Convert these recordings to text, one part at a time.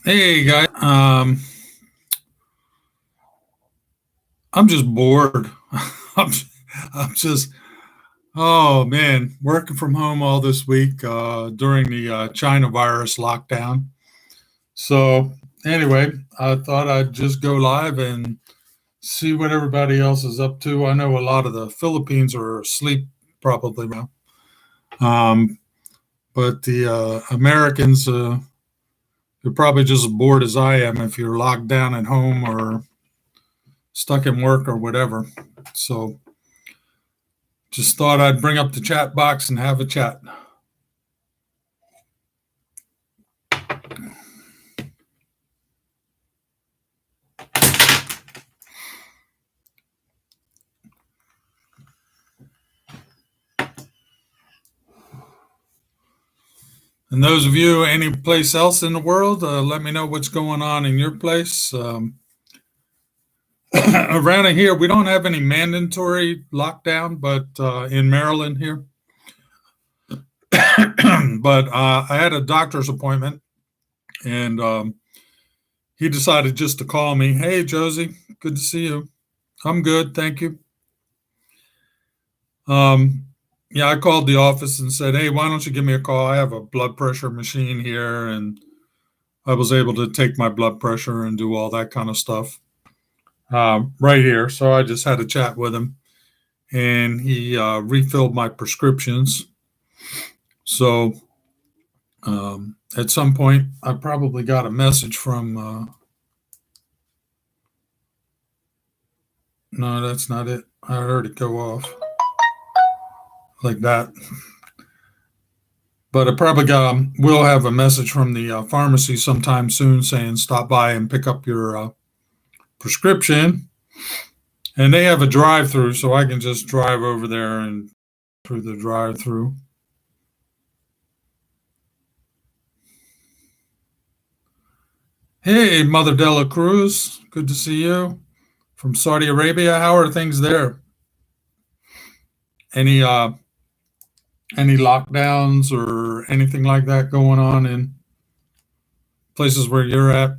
Hey guys, I'm just bored. I'm, I'm just, oh man, working from home all this week during the China virus lockdown. So anyway, I thought I'd just go live and see what everybody else is up to. I know a lot of the Philippines are asleep probably now, um, but the Americans, you're probably just as bored as I am if you're locked down at home or stuck in work or whatever. So just thought I'd bring up the chat box and have a chat. And those of you any place else in the world, let me know what's going on in your place. Around here, we don't have any mandatory lockdown, but in Maryland here. But I had a doctor's appointment, and he decided just to call me. Hey, Josie, good to see you. I'm good, thank you. Um, yeah, I called the office and said, hey, why don't you give me a call? I have a blood pressure machine here, and I was able to take my blood pressure and do all that kind of stuff right here. So I just had a chat with him, and he refilled my prescriptions. So at some point, I probably got a message from. No, that's not it. I heard it go off like that. But I probably will have a message from the pharmacy sometime soon saying stop by and pick up your prescription. And they have a drive through, so I can just drive over there and through the drive through. Hey, Mother Dela Cruz, good to see you from Saudi Arabia. How are things there? Any any lockdowns or anything like that going on in places where you're at?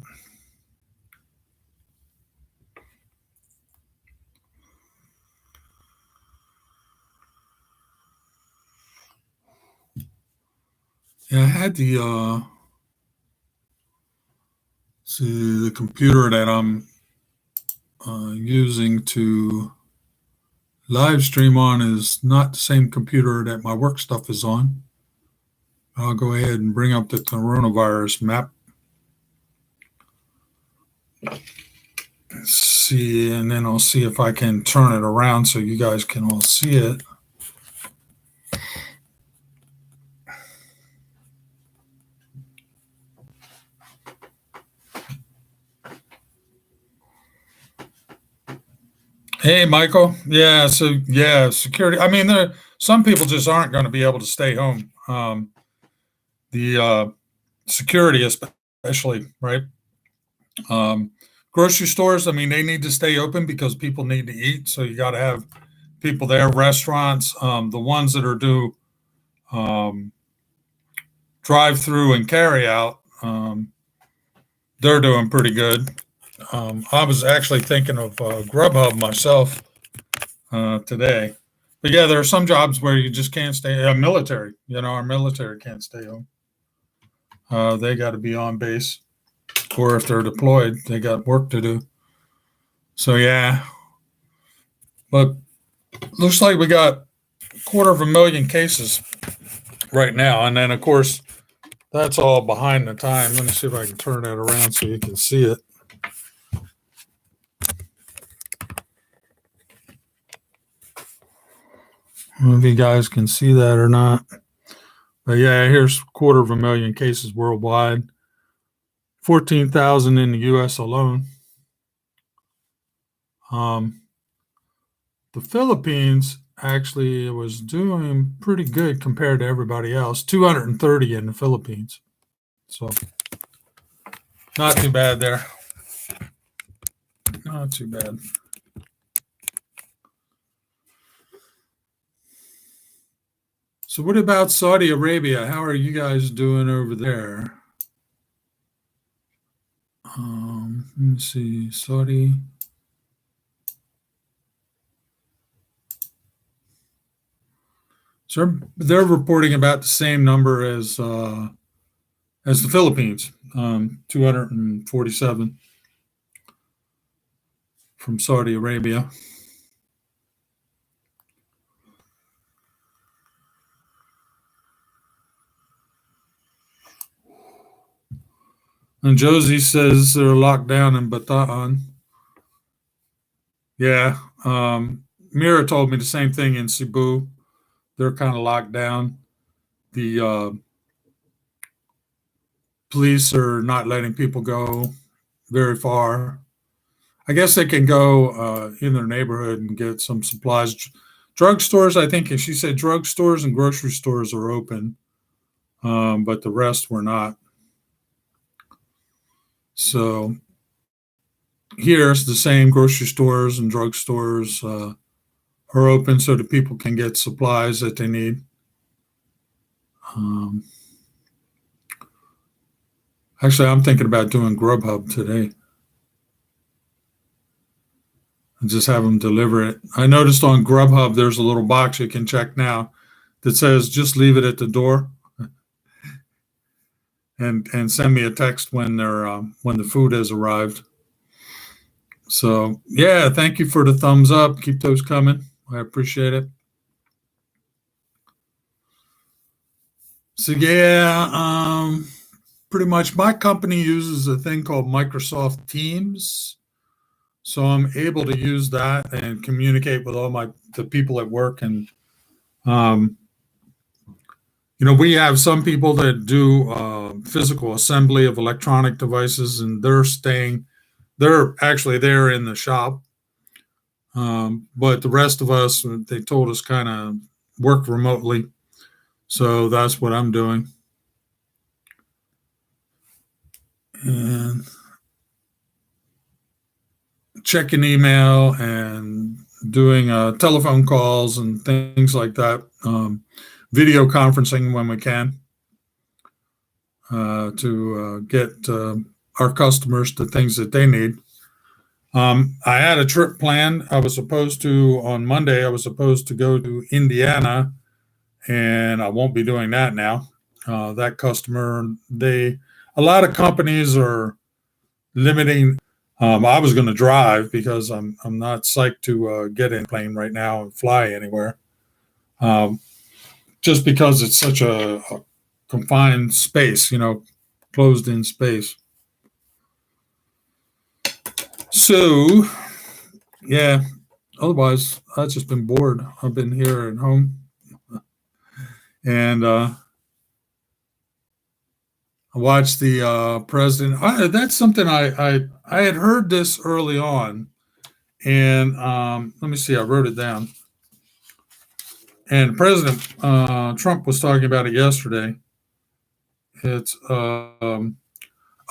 Yeah, I had the see the computer that I'm using to live stream on is not the same computer that my work stuff is on. I'll go ahead and bring up the coronavirus map. See, and then I'll see if I can turn it around so you guys can all see it. Hey, Michael. Yeah, so yeah, security. I mean, there some people just aren't going to be able to stay home. The security, especially, right? Um, Grocery stores. I mean, they need to stay open because people need to eat. So you got to have people there. Restaurants, the ones that are do um, drive through and carry out, they're doing pretty good. I was actually thinking of Grubhub myself today. But yeah, there are some jobs where you just can't stay. Military, our military can't stay home. They got to be on base, or if they're deployed, they got work to do. So yeah, but looks like we got 250,000 cases right now, and then of course that's all behind the time. Let me see if I can turn that around so you can see it. I don't know if you guys can see that or not. But yeah, here's 250,000 cases worldwide, 14,000 in the U.S. alone. Um, the Philippines actually was doing pretty good compared to everybody else. 230 in the Philippines, so not too bad there. Not too bad. So, what about Saudi Arabia? How are you guys doing over there? Let me see. Saudi. So they're reporting about the same number as the Philippines, 247 from Saudi Arabia. And Josie says they're locked down in Bataan. Yeah. Mira told me the same thing in Cebu. They're kind of locked down. The police are not letting people go very far. I guess they can go in their neighborhood and get some supplies. Drugstores, I think she said drugstores and grocery stores are open, but the rest were not. So here's the same grocery stores and drugstores are open so that people can get supplies that they need. Um, Actually, I'm thinking about doing Grubhub today and just have them deliver it. I noticed on Grubhub there's a little box you can check now that says just leave it at the door and send me a text when the food has arrived. So yeah, thank you for the thumbs up. Keep those coming. I appreciate it. So yeah, pretty much my company uses a thing called Microsoft Teams. So I'm able to use that and communicate with all the people at work. And um, we have some people that do physical assembly of electronic devices, and they're actually there in the shop. But the rest of us, they told us kind of work remotely. So that's what I'm doing. And checking email and doing telephone calls and things like that. Video conferencing when we can to get our customers the things that they need. I had a trip planned. On Monday, I was supposed to go to Indiana, and I won't be doing that now. That customer, a lot of companies are limiting. I was going to drive because I'm not psyched to get in a plane right now and fly anywhere. Um, just because it's such a confined space, closed in space. So, yeah, otherwise, I've just been bored. I've been here at home and I watched the president. That's something I had heard this early on. And let me see, I wrote it down. And President Trump was talking about it yesterday. It's a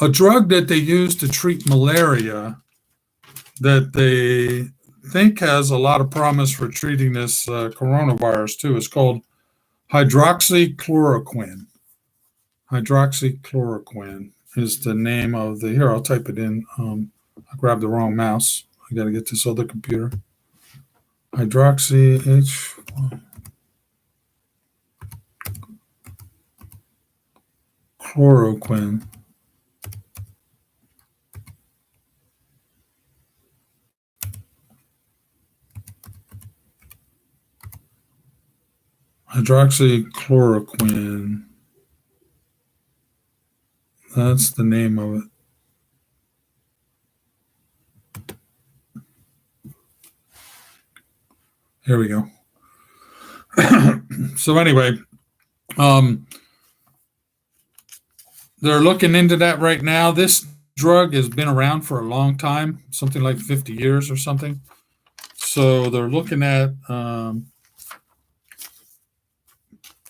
drug that they use to treat malaria that they think has a lot of promise for treating this coronavirus too. It's called hydroxychloroquine. Hydroxychloroquine is the name of the. Here, I'll type it in. I grabbed the wrong mouse. I got to get this other computer. Hydroxy H. Chloroquine. Hydroxychloroquine. That's the name of it. Here we go. So anyway, they're looking into that right now. This drug has been around for a long time, something like 50 years or something. So they're looking at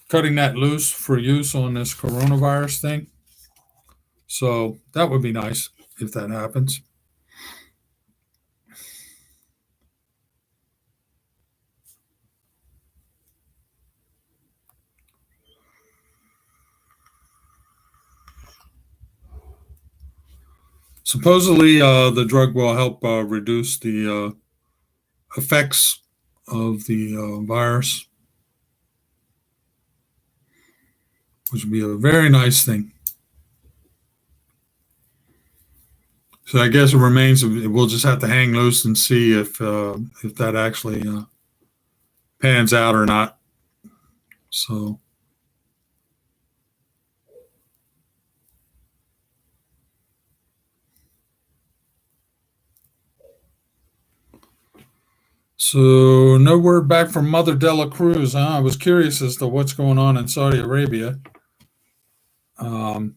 cutting that loose for use on this coronavirus thing. So that would be nice if that happens. Supposedly, the drug will help reduce the effects of the virus, which would be a very nice thing. So I guess it remains. We'll just have to hang loose and see if that actually pans out or not. So. So no word back from Mother Dela Cruz. Huh? I was curious as to what's going on in Saudi Arabia. Been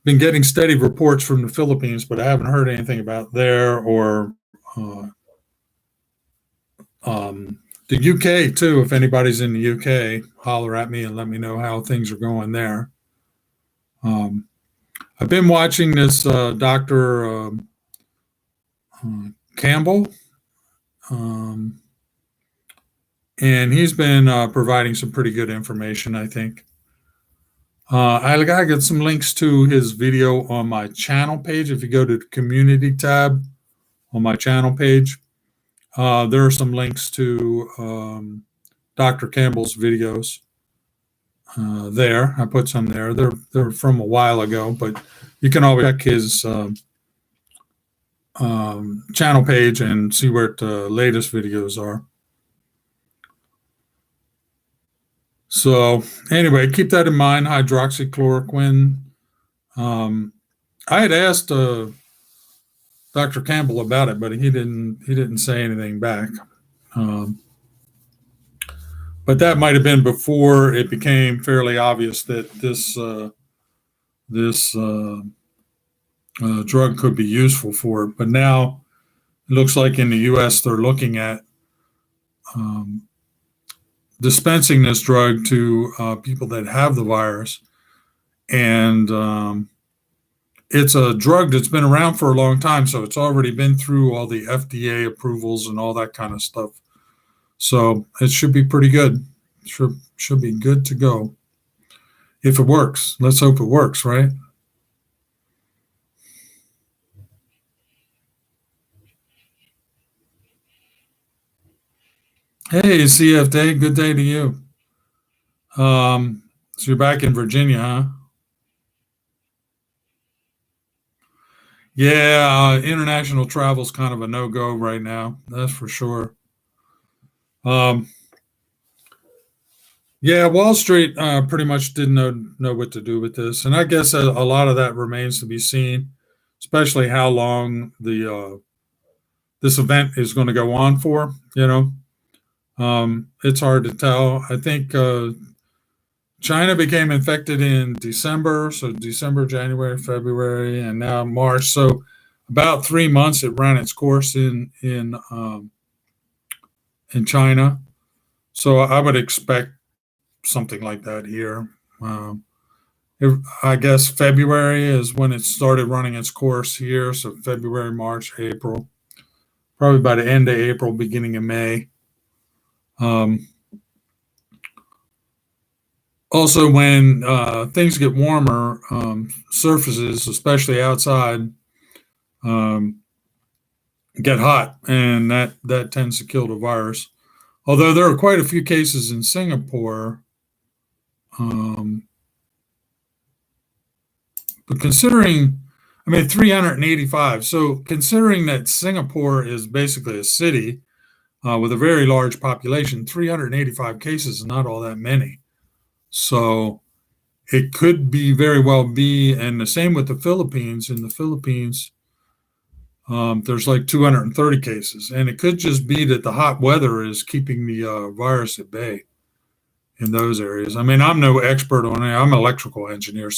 getting steady reports from the Philippines, but I haven't heard anything about there or the UK too. If anybody's in the UK, holler at me and let me know how things are going there. I've been watching this Dr. Campbell, and he's been providing some pretty good information, I think. I got some links to his video on my channel page. If you go to the community tab on my channel page, there are some links to Dr. Campbell's videos there. I put some there. They're from a while ago, but you can always check his channel page and see where the latest videos are. So anyway, keep that in mind. Hydroxychloroquine. I had asked Dr. Campbell about it, but he didn't say anything back. But that might have been before it became fairly obvious that this drug could be useful for it. But now it looks like in the U.S. they're looking at dispensing this drug to people that have the virus, and it's a drug that's been around for a long time, so it's already been through all the FDA approvals and all that kind of stuff. So it should be pretty good. Should be good to go if it works. Let's hope it works, right? Hey, CF Day, good day to you. So you're back in Virginia, huh? Yeah, international travel is kind of a no-go right now. That's for sure. Um, yeah, Wall Street pretty much didn't know what to do with this, and I guess a lot of that remains to be seen, especially how long the this event is going to go on for. It's hard to tell. I think China became infected in December, so December, January, February, and now March. So about 3 months it ran its course in China. So I would expect something like that here. I guess February is when it started running its course here. So February, March, April, probably by the end of April, beginning of May. Also, when things get warmer, surfaces, especially outside, get hot, and that tends to kill the virus. Although there are quite a few cases in Singapore, but considering, 385. So considering that Singapore is basically a city with a very large population, 385 cases is not all that many. So it could be very well be, and the same with the Philippines. In the Philippines, there's like 230 cases, and it could just be that the hot weather is keeping the virus at bay in those areas. I'm no expert on it. I'm an electrical engineer,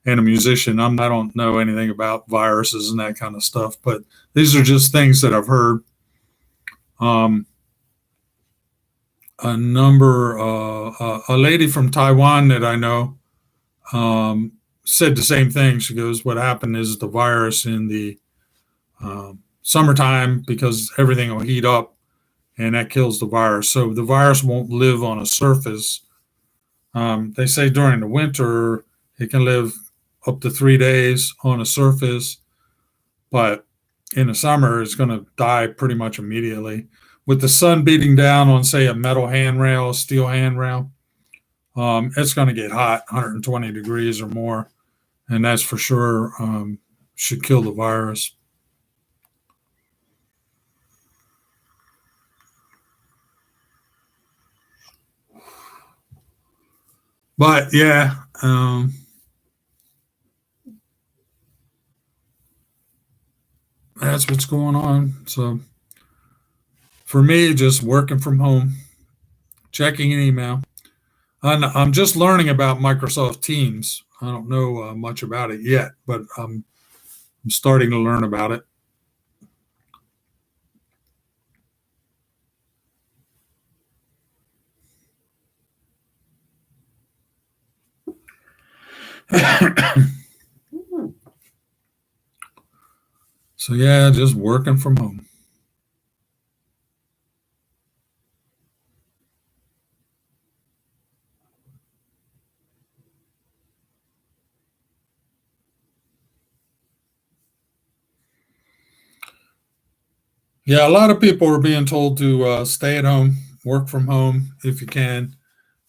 and a musician. I don't know anything about viruses and that kind of stuff, but these are just things that I've heard. A lady from Taiwan that I know said the same thing. She goes, what happened is the virus in the summertime, because everything will heat up and that kills the virus. So the virus won't live on a surface. They say during the winter, it can live up to 3 days on a surface, but in the summer it's going to die pretty much immediately. With the sun beating down on, say, a metal handrail, a steel handrail, it's going to get hot, 120 degrees or more, and that's for sure should kill the virus. But yeah, that's what's going on. So for me, just working from home, checking an email. I'm just learning about Microsoft Teams. I don't know much about it yet, but I'm starting to learn about it. So yeah, just working from home. Yeah, a lot of people are being told to stay at home, work from home if you can.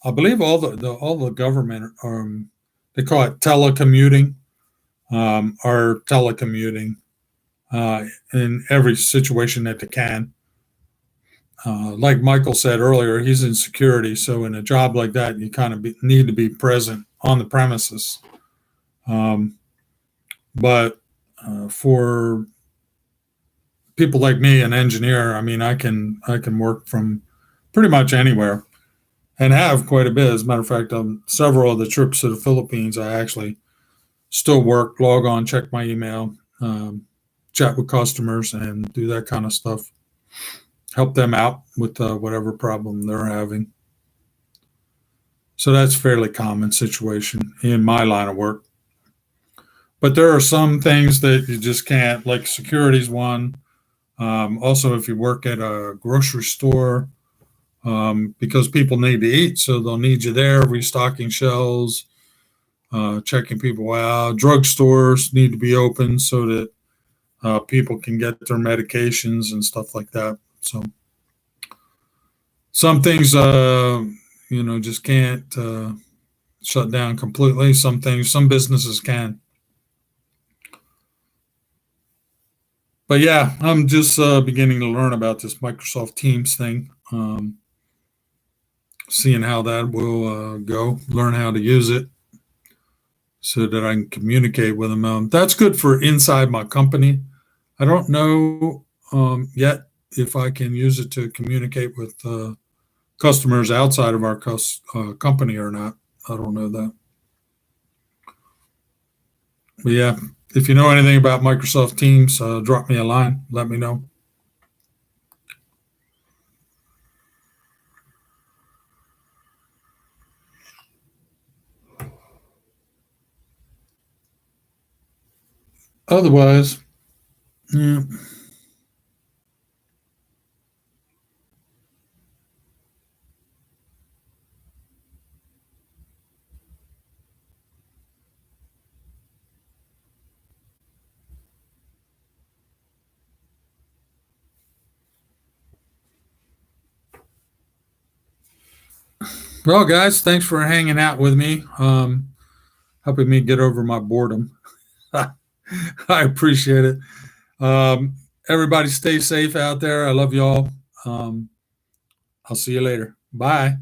I believe all the government they call it telecommuting, are telecommuting in every situation that they can. Like Michael said earlier, he's in security, so in a job like that, you kind of need to be present on the premises. Um, but for people like me, an engineer, I mean, I can work from pretty much anywhere and have quite a bit. As a matter of fact, on several of the trips to the Philippines, I actually still work, log on, check my email, chat with customers, and do that kind of stuff. Help them out with whatever problem they're having. So that's a fairly common situation in my line of work. But there are some things that you just can't, like security's one. Also, if you work at a grocery store, because people need to eat, so they'll need you there, restocking shelves, checking people out. Drugstores need to be open so that people can get their medications and stuff like that. So some things, just can't shut down completely. Some things, some businesses can. But yeah, I'm just beginning to learn about this Microsoft Teams thing, seeing how that will go, learn how to use it so that I can communicate with them. That's good for inside my company. I don't know yet if I can use it to communicate with customers outside of our company or not. I don't know that. But yeah, if you know anything about Microsoft Teams, drop me a line. Let me know. Otherwise, yeah. Well, guys, thanks for hanging out with me, helping me get over my boredom. I appreciate it. Everybody stay safe out there. I love y'all. I'll see you later. Bye.